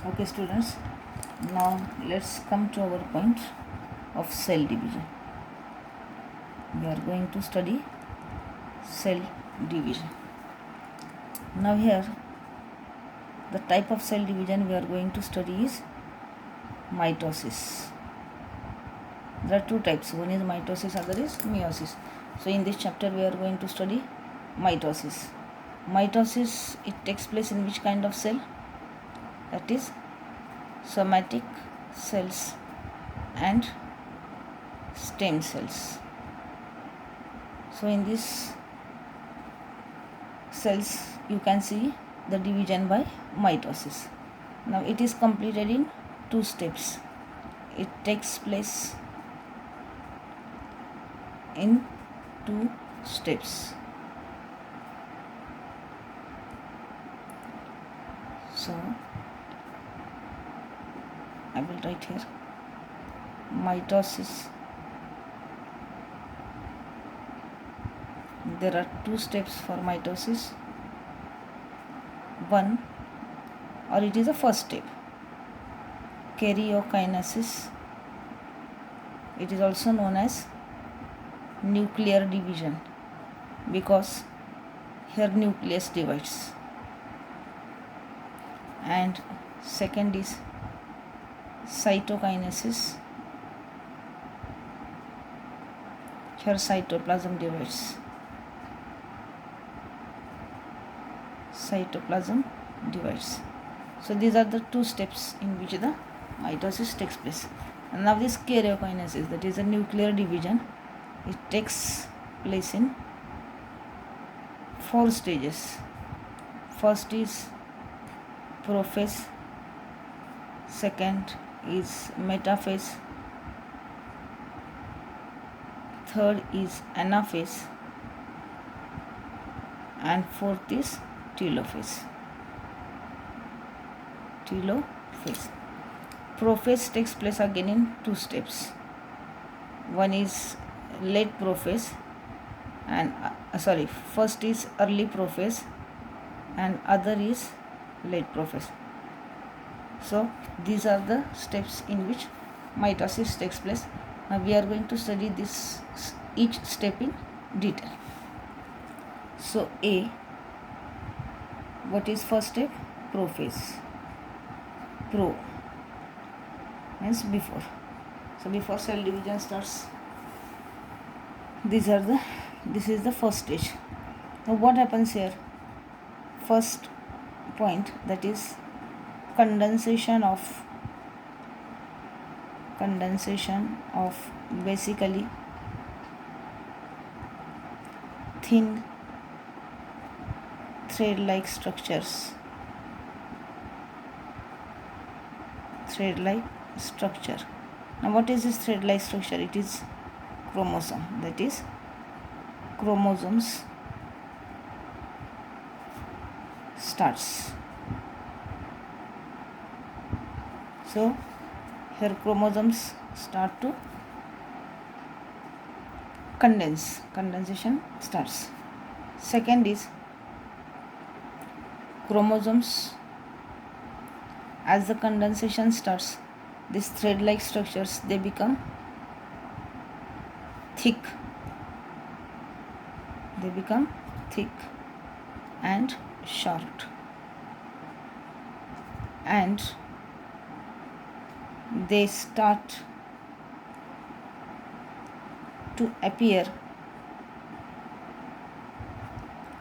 Okay students, now let's come to our point of cell division. We are going to study cell division. Now here the type of cell division we are going to study is mitosis. There are two types, one is mitosis, other is meiosis. So in this chapter we are going to study mitosis. Mitosis, it takes place in which kind of cell? That is somatic cells and stem cells. So in these cells you can see the division by mitosis. Now it is completed in two steps. It takes place in two steps. So I will write here mitosis. There are two steps for mitosis. One, or it is the first step, karyokinesis. It is also known as nuclear division because here nucleus divides. And second is cytokinesis. Here cytoplasm divides. Cytoplasm divides. So these are the two steps in which the mitosis takes place. And now this karyokinesis, that is a nuclear division, it takes place in four stages. First is prophase, second is metaphase, third is anaphase, and fourth is telophase. Prophase takes place again in two steps. One is late prophase and first is early prophase and other is late prophase. So these are the steps in which mitosis takes place. Now we are going to study this each step in detail. So A, what is first step? Prophase. Pro means before. So before cell division starts, this is the first stage. Now what happens here? First point, that is condensation of basically thin thread-like structure. Now what is this thread-like structure? It is chromosome, that is chromosomes starts. So here chromosomes start to condensation starts. Second is chromosomes, as the condensation starts, these thread-like structures, they become thick and short, and they start to appear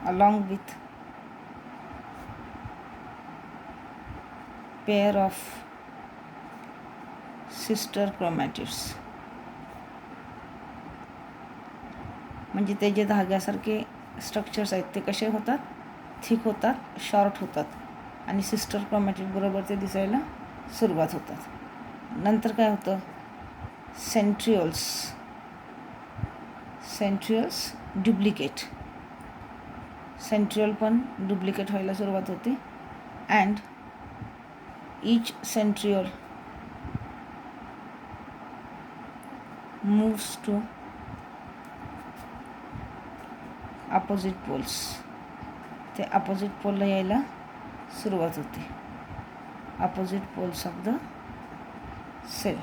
along with pair of sister chromatids. म्हणजे ते जे धाग्यासारखे structures आहेत ते कसे होतात? Thick होतात, short होतात आणि sister chromatid बरोबर ते दिसायला सुरुवात होतात. नंतर काय होतं? Centrioles duplicate. सेंट्रिओल पण डुप्लिकेट व्हायला सुरुवात होते. And each centriole moves to opposite poles. ते अपोजिट पोलला यायला सुरुवात होते. opposite poles of the cell.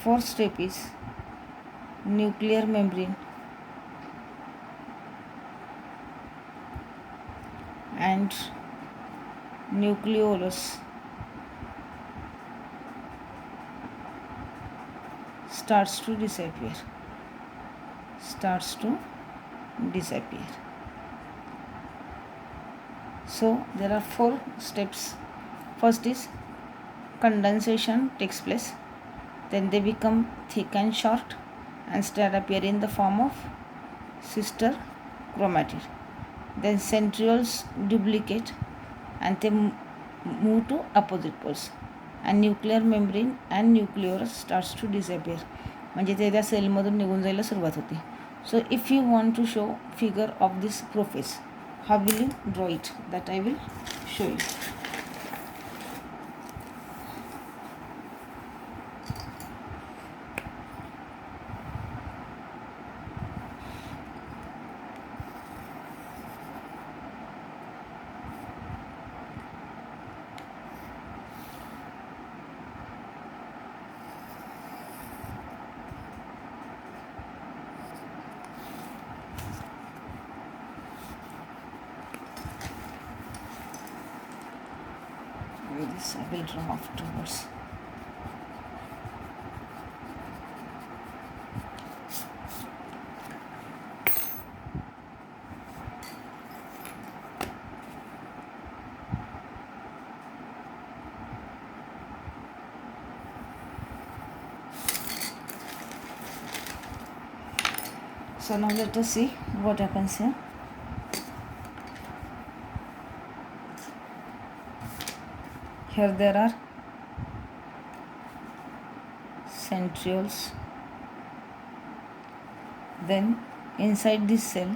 Fourth step is nuclear membrane and nucleolus starts to disappear. So there are 4 steps. First is condensation takes place, then they become thick and short and start appear in the form of sister chromatid. Then centrioles duplicate and they move to opposite poles, and nuclear membrane and nucleolus starts to disappear, म्हणजे ते त्या सेलमधून निघून जायला सुरुवात होते. So if you want to show figure of this process, how will you draw it? That I will show you. This I will draw afterwards. So now let us see what happens here. Here there are centrioles. Then inside this cell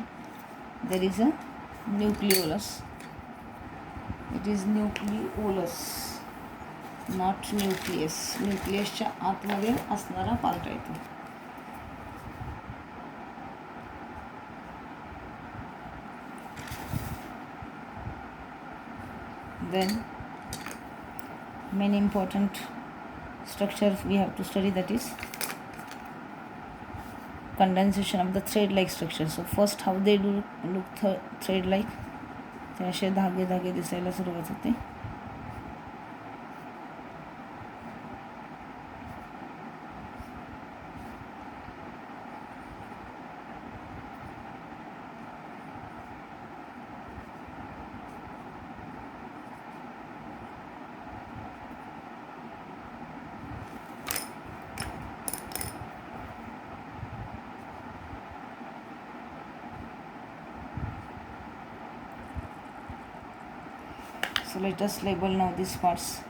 there is a nucleolus. It is nucleolus, not nucleus. न्यूक्लियसच्या आतमध्ये असणारा part आहे तो. Then main important structure we have to study, that is condensation of the thread like structure. So first how they do look thread like, ते असे धागे धागे दिसायला सुरुवात होते. So let us label now these parts.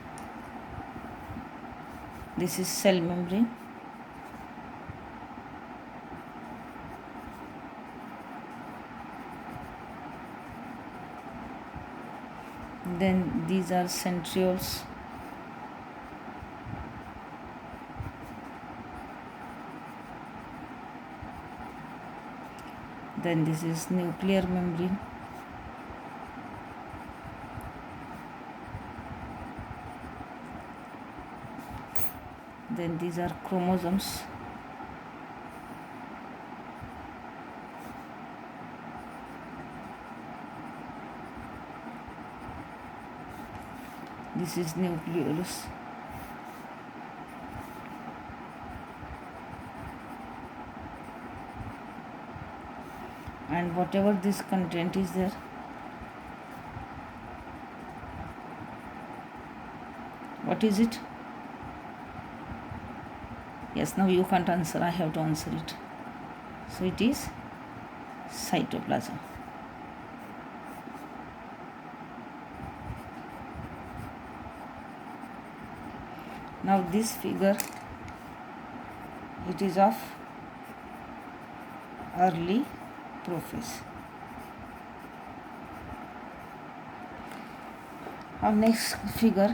This is cell membrane, then these are centrioles, then this is nuclear membrane, then these are chromosomes, this is nucleolus, and whatever this content is there, what is it? Yes, now you can't answer, I have to answer it. So it is cytoplasm. Now this figure, it is of early prophase. Our next figure,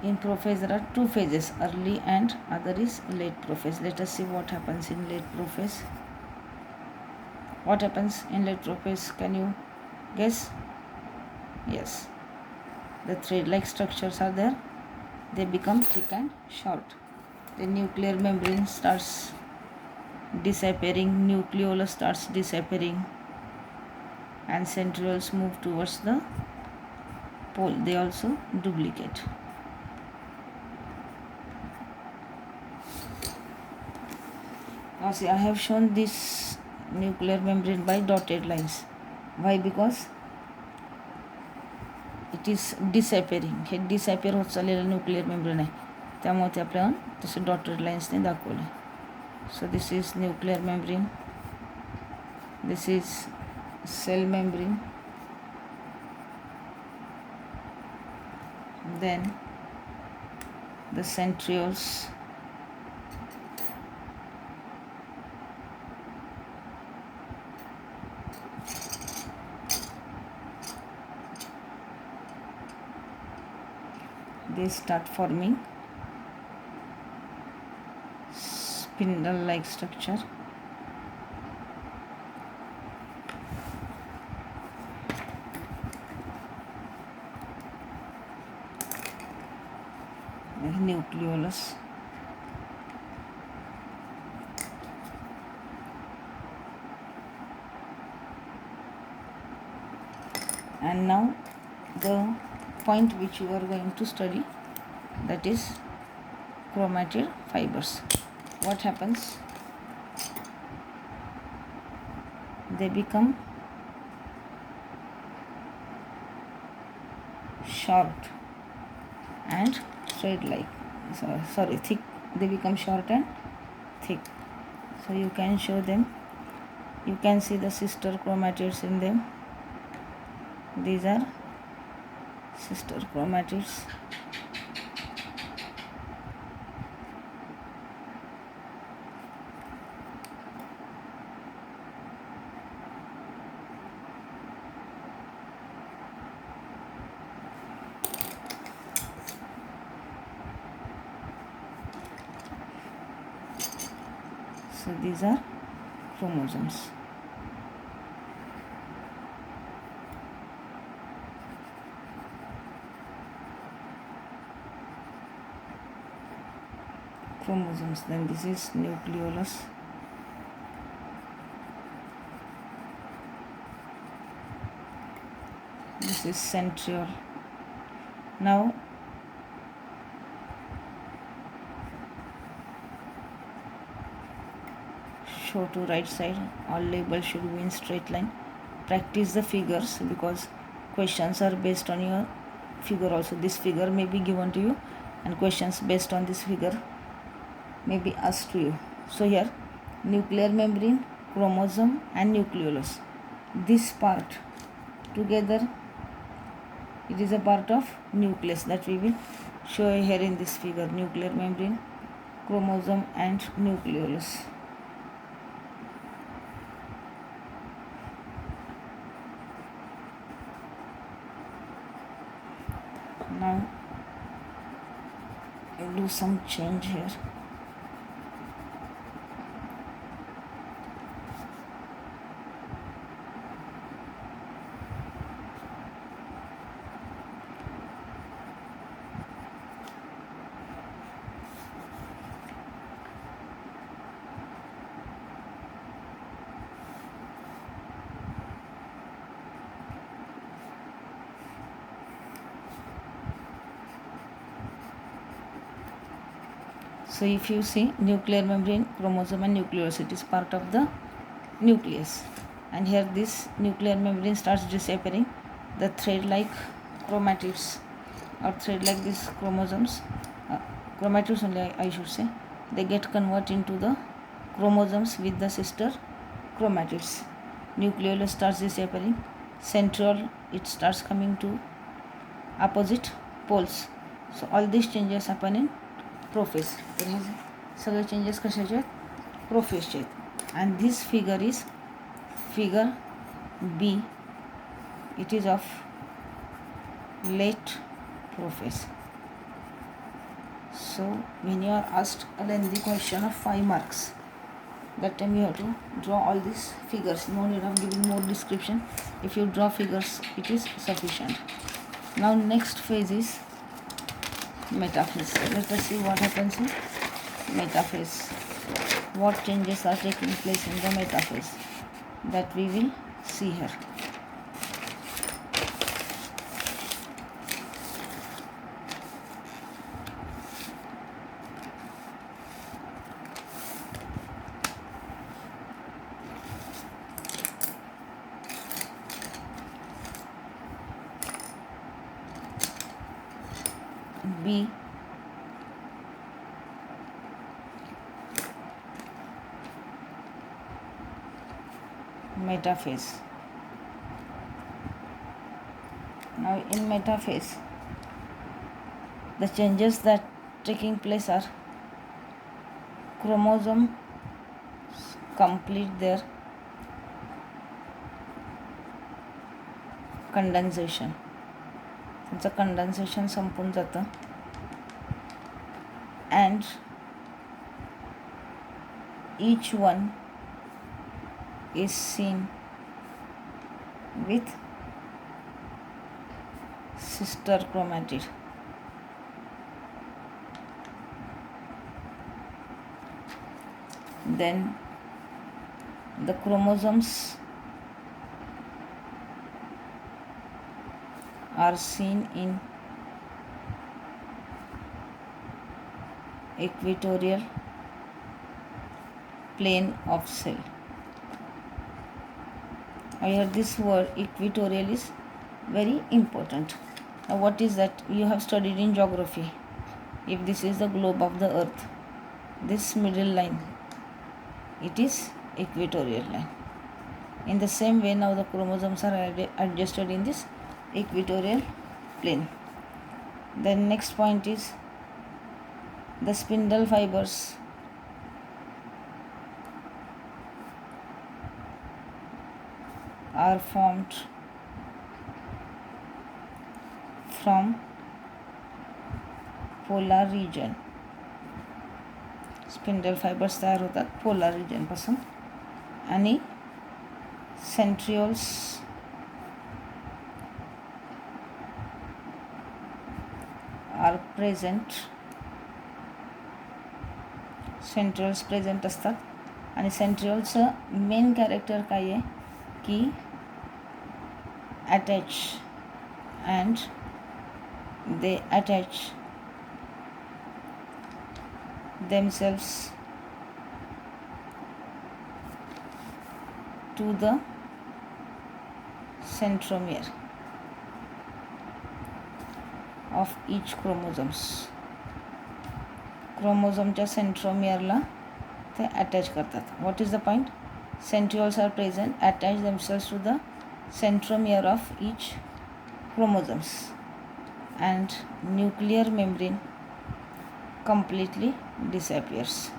in prophase there are 2 phases, early and other is late prophase. Let us see what happens in late prophase. What happens in late prophase? Can you guess? Yes. the thread-like structures are there, they become thick and short. The nuclear membrane starts disappearing, nucleolus starts disappearing, and centrioles move towards the pole. They also duplicate. Now see, I have shown this nuclear membrane by dotted lines. Why? Because it is disappearing. Hey disappear होत चाललेलं nuclear membrane आहे, त्यामुळे ते आपल्याला तसे dotted लाईन्सने दाखवले. So this is nuclear membrane, this is cell membrane, then the centrioles, they start forming spindle-like structure. Nucleolus. And now the point which you are going to study, that is chromatid fibers. What happens? They become short and thread-like. Thick. They become short and thick. So you can show them. You can see the sister chromatids in them. These are sister chromatids. So these are chromosomes. Then this is nucleolus. This is centriole. Now show to right side. All labels should be in straight line. Practice the figures because questions are based on your figure also. This figure may be given to you and questions based on this figure may be asked to you. So here nuclear membrane, chromosome and nucleolus, this part together, it is a part of nucleus that we will show here in this figure. Nuclear membrane, chromosome and nucleolus. Now I'll do some change here. So if you see nuclear membrane, chromosome and nucleolus, it is part of the nucleus. And here this nuclear membrane starts disappearing. The thread-like chromatids or thread-like these chromosomes, chromatids only I should say, they get converted into the chromosomes with the sister chromatids. Nucleolus starts disappearing. Centriole, it starts coming to opposite poles. So all these changes happen in Prophase. तर हे सगळे changes कशाचे आहेत? प्रोफेसचे आहेत. And this figure is figure B. It is of late Prophase. So when you are asked a lengthy question of 5 marks, that time you have to draw all these figures. No need of giving more description. If you draw figures, it is sufficient. Now next phase is metaphase. Let us see what happens in metaphase. What changes are taking place in the metaphase, that we will see here. B metaphase. Now in metaphase, the changes that taking place are chromosomes complete their condensation. त्यांचं condensation संपून जातं and each one is seen with sister chromatid. Then the chromosomes are seen in equatorial plane of cell. Here this word equatorial is very important. Now what is that? You have studied in geography. If this is the globe of the earth, this middle line, it is equatorial line. In the same way, now the chromosomes are adjusted in this equatorial plane. Then next point is the spindle fibers are formed from polar region. Spindle fibres तयार होतात polar रिजनपासून आणि centrioles are present. Centrioles present असतात आणि सेंट्रिओल्सचं main character काय आहे की attach and they attach themselves to the centromere of each chromosomes. क्रोमोझोमच्या सेंट्रोमियरला ते अटॅच करतात. What is the point? Centrioles are present attach themselves to the centromere of each chromosomes and nuclear membrane completely disappears.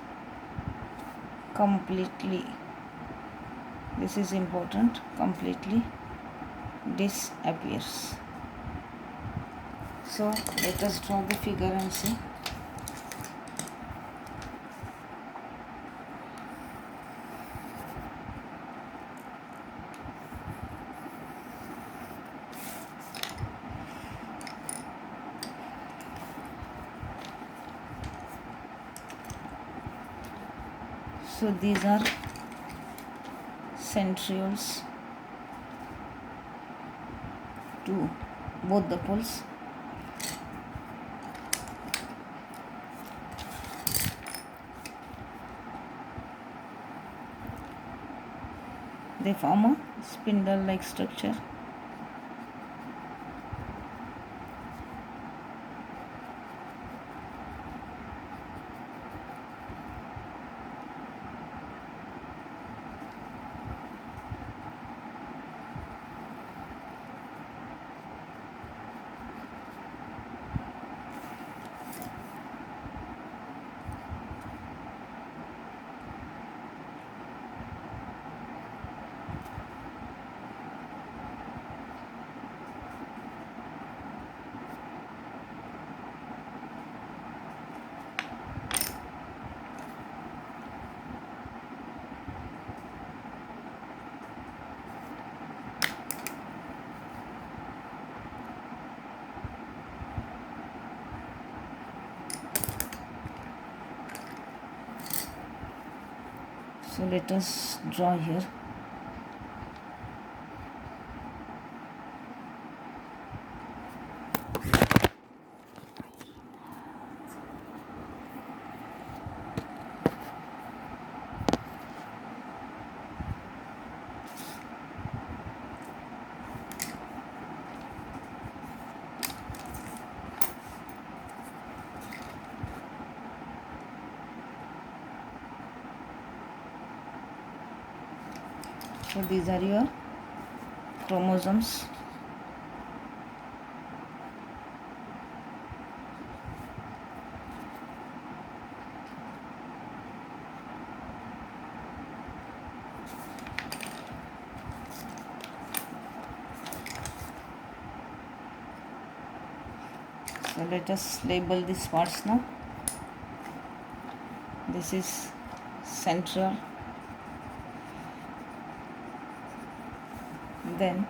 Completely, this is important, completely disappears. So let us draw the figure and see. So these are centrioles to both the poles. They form a spindle-like structure. So let us draw here. So these are your chromosomes. So let us label these parts now. This is central, then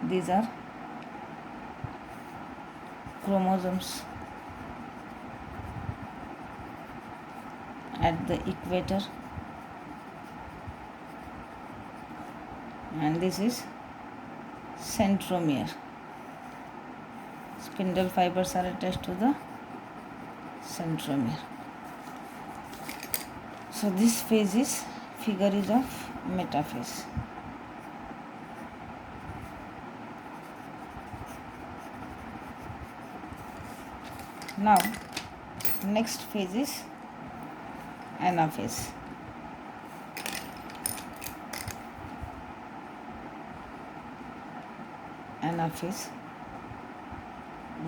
these are chromosomes at the equator, and this is centromere. Spindle fibers are attached to the centromere. So this phase is figure is of metaphase. Now next phase is anaphase. Anaphase.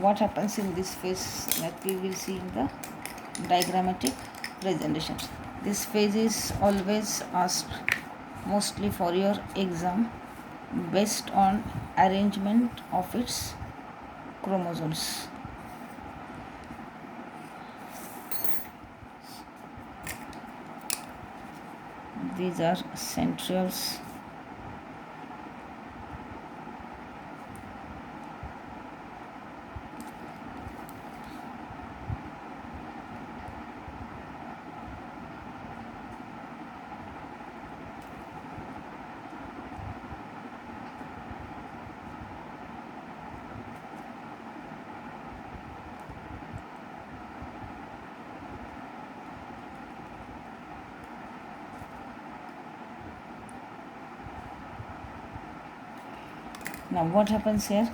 What happens in this phase that we will see in the diagrammatic presentation. This phase is always asked mostly for your exam based on arrangement of its chromosomes. These are centrioles. Now what happens here?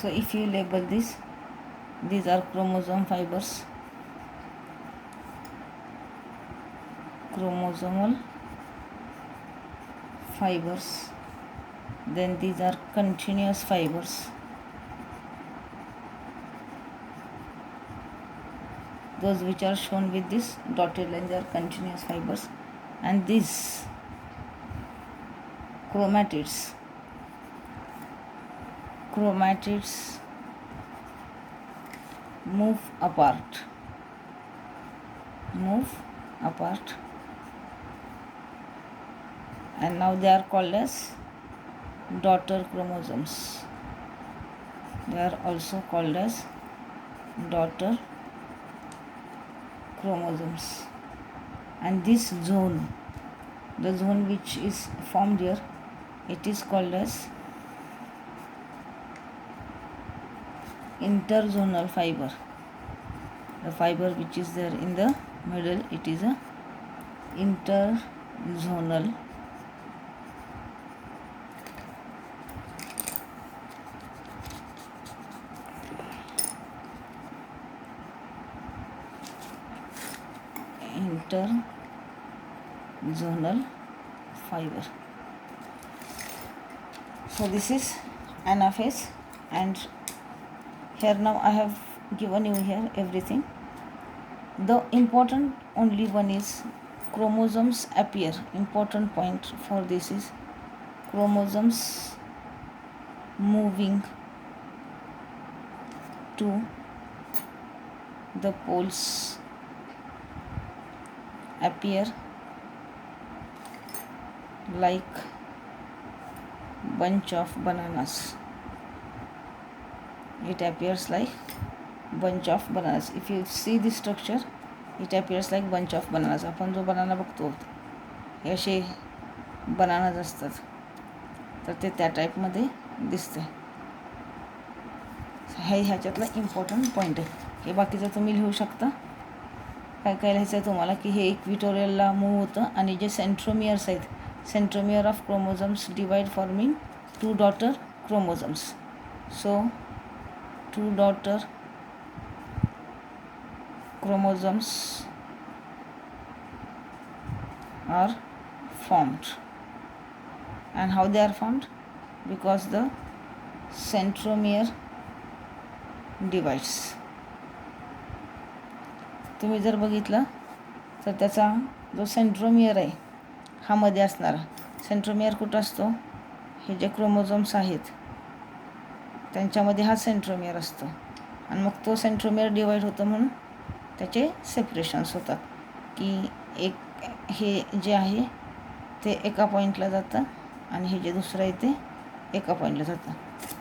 So if you label this, these are chromosome fibers, chromosomal fibers, then these are continuous fibers, those which are shown with this dotted lines are continuous fibers, and these chromatids move apart, and now they are called as daughter chromosomes. They are also called as daughter chromosomes. And this zone, the zone which is formed here, it is called as interzonal fiber. The fiber which is there in the middle, it is a interzonal fiber. So this is anaphase, and here now I have given you here everything. The important only one is chromosomes appear. Important point for this is chromosomes moving to the poles appear like bunch of bananas. It appears like bunch of bananas. If you see this structure, it appears like bunch of bananas. आपण जो बनाना बघतो हे असे bananas असतात, तर ते त्या टाईपमध्ये दिसते. हे ह्याच्यातला इम्पॉर्टंट पॉईंट आहे. हे बाकीचं तुम्ही लिहू शकता. काय काय लिहायचं आहे तुम्हाला की हे इक्विटोरियलला मूव्ह होतं आणि जे सेंट्रोमियर्स आहेत, centromere of chromosomes divide forming 2 daughter chromosomes. So 2 daughter chromosomes are formed. And how they are formed? Because the centromere divides. तुम्ही जर बघितलं तर त्याचा जो सेंट्रोमियर आहे हा मध्ये असणारा सेंट्रोमियर कुठं असतो, हे जे क्रोमोझोम्स आहेत त्यांच्यामध्ये हा सेंट्रोमियर असतो आणि मग तो सेंट्रोमियर डिवाइड होतो म्हणून त्याचे सेपरेशन्स होतात की एक हे जे आहे ते एका पॉईंटला जातं आणि हे जे दुसरं आहे ते एका पॉईंटला जातं.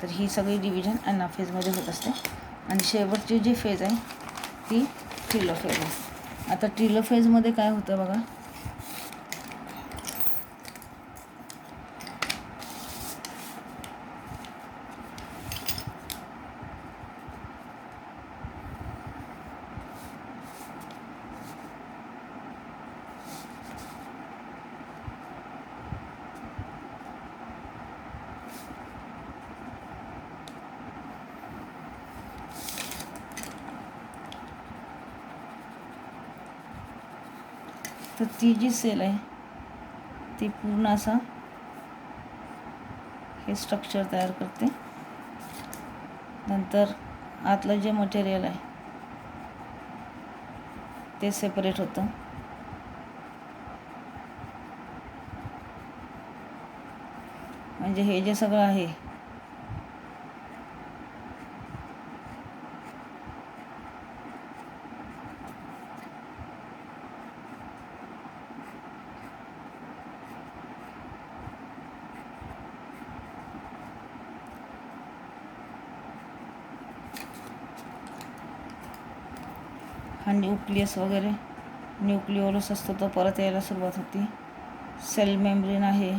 तर ही सगळी डिव्हिजन ॲनाफेजमध्ये होत असते. आणि शेवटची जी फेज आहे ती टेलोफेज आहे. आता टेलोफेजमध्ये काय होतं बघा, तर ती जी सेल आहे ती पूर्ण असा हे स्ट्रक्चर तयार करते. नंतर आतलं जे मटेरियल आहे ते सेपरेट होतं. म्हणजे हे जे सगळं आहे हा न्यूक्लियस वगैरे न्यूक्लिओलस असतो तो परत यायला सुरुवात होती. सेल मेम्ब्रेन आहे